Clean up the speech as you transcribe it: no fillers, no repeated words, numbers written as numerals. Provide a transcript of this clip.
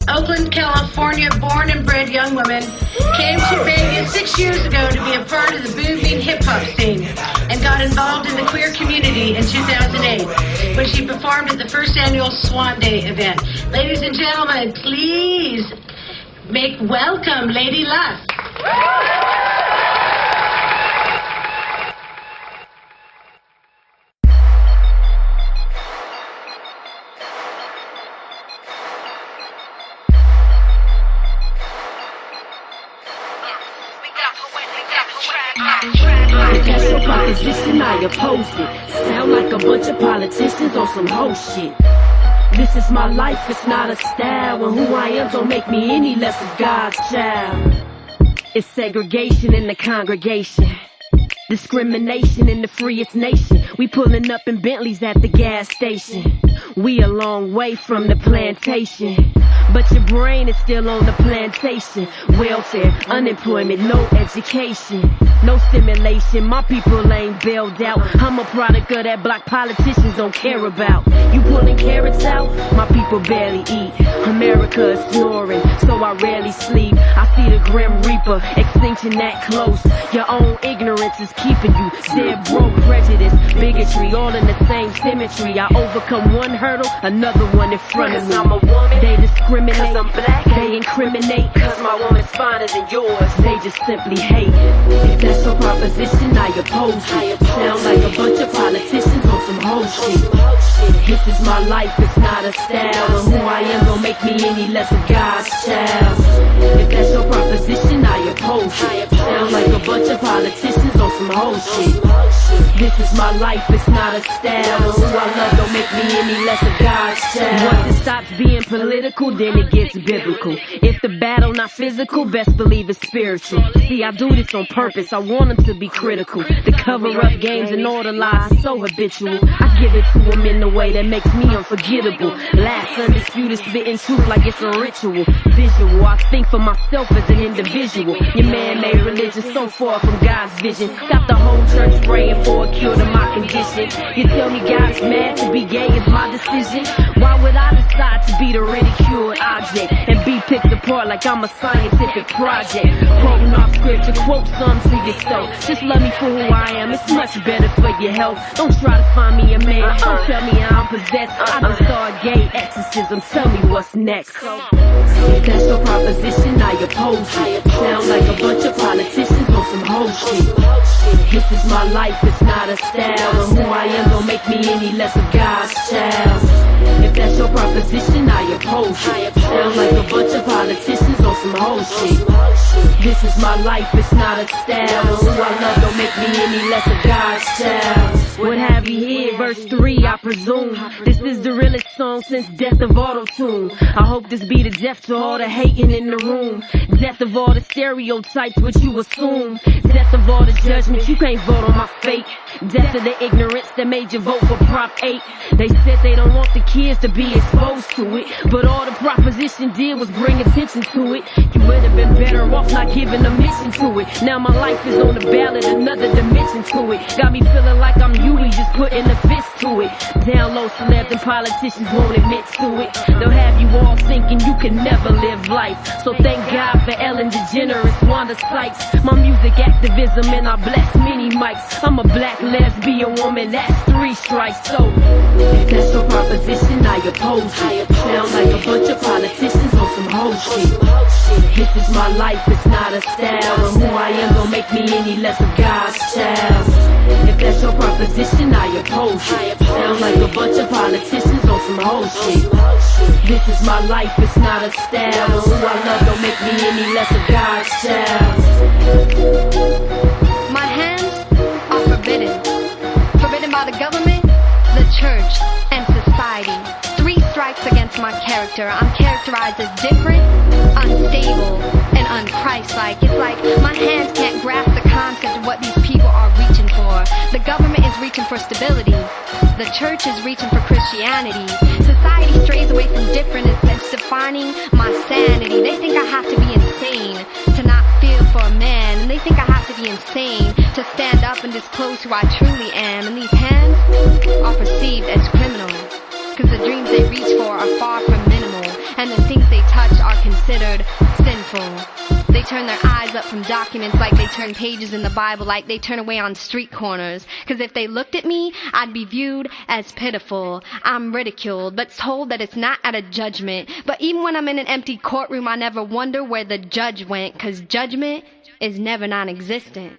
Oakland, California, born and bred young woman, came to Vegas 6 years ago to be a part of the booming hip-hop scene and got involved in the queer community in 2008 when she performed at the first annual Swan Day event. Ladies and gentlemen, please make welcome Lady L.U.S.T. If that's your proposition, I oppose it. Sound like a bunch of politicians on some whole shit. This is my life, it's not a style, and who I am don't make me any less of God's child. It's segregation in the congregation, discrimination in the freest nation. We pulling up in Bentleys at the gas station. We a long way from the plantation, but your brain is still on the plantation. Welfare, unemployment, no education, no stimulation. My people ain't bailed out. I'm a product of that black politicians don't care about. You pulling carrots out, my people barely eat. America is snoring, so I rarely sleep. I see the grim reaper, extinction that close. Your own ignorance is keeping you dead broke. Prejudice, bigotry, all in the same symmetry. I overcome one hurdle, another one in front of me. I'm a woman, they discriminate, cause I'm black. They incriminate, cause my woman's finer than yours. They just simply hate. If that's your proposition, I oppose it. Sound like a bunch of politicians on some whole shit. This is my life, it's not a style, and who I am don't make me any less of God's child. If that's your proposition, I oppose it. Sound like a bunch of politicians on some whole shit. This is my life, it's not a style, and who I love don't make me any less of God's child. Once it stops being political, then it gets biblical. If the battle not physical, best believe it's spiritual. See, I do this on purpose, I want them to be critical. The cover-up games and all the lies so habitual. I give it to them in the way that makes me unforgettable. Last undisputed, spitting truth like it's a ritual. Visual, I think for myself as an individual. Your man-made religion so far from God's vision. Got the whole church praying for a cure to my condition. You tell me God's mad to be gay is my decision. Why would I decide to be the ridiculed object and be picked apart like I'm a scientific project? Quoting off scripture, quote some to yourself. Just love me for who I am, it's much better for your health. Don't try to find me a man, don't tell me I'm possessed. I just saw a gay exorcism, tell me what's next. If that's your proposition, I oppose it. Sound like a bunch of politicians on some whole shit. This is my life, it's not a style, and who I am don't make me any less of God's child. If that's your proposition, I oppose it. Sound like a bunch of politicians on some whole shit. This is my life, it's not a style, and who I love don't make me any less of God's child. What have you here? Verse 3, I presume. This is the realest song since death of auto-tune. I hope this be the death to all the hating in the room. Death of all the stereotypes which you assume. Death of all the judgment, you can't vote on my fate. Death of the ignorance that made you vote for Prop 8. They said they don't want the kids to be exposed to it, but all the proposition did was bring attention to it. You would have been better off not giving a mission to it. Now my life is on the ballot, another dimension to it. Got me feeling like I'm Huey, just putting a fist to it. Down low celebs and politicians won't admit to it. They'll have you all thinking you can never live life. So thank God for Ellen DeGeneres, Wanda Sykes. My music activism and I bless many mics. I'm a black lesbian woman, that's 3 strikes. So if that's your proposition, I oppose it. Sound like a bunch of politicians on some whole shit. This is my life, it's not a style, and who I am don't make me any less of God's child. If that's your proposition, I oppose it. Sound like a bunch of politicians on some whole shit. This is my life, it's not a style, and who I love don't make me any less of God's child. My hands are forbidden. Forbidden by the government, the church, and society. 3 strikes against my character. I'm characterized as different, unstable, and unchristlike. It's like my hands can't grasp the concept of what these people are reaching for. The government is reaching for stability. The church is reaching for Christianity. Society strays away from difference. It's defining my sanity. They think I have to be insane to not feel for a man. And they think I have to be insane to stand up and disclose who I truly am. And these hands are perceived as criminal, because the dreams they reach for are far from minimal. and the things they touch are considered sinful. They turn their eyes up from documents like they turn pages in the Bible, like they turn away on street corners. Cause if they looked at me, I'd be viewed as pitiful. I'm ridiculed, but told that it's not at a judgment. But even when I'm in an empty courtroom, I never wonder where the judge went, cause judgment is never non-existent.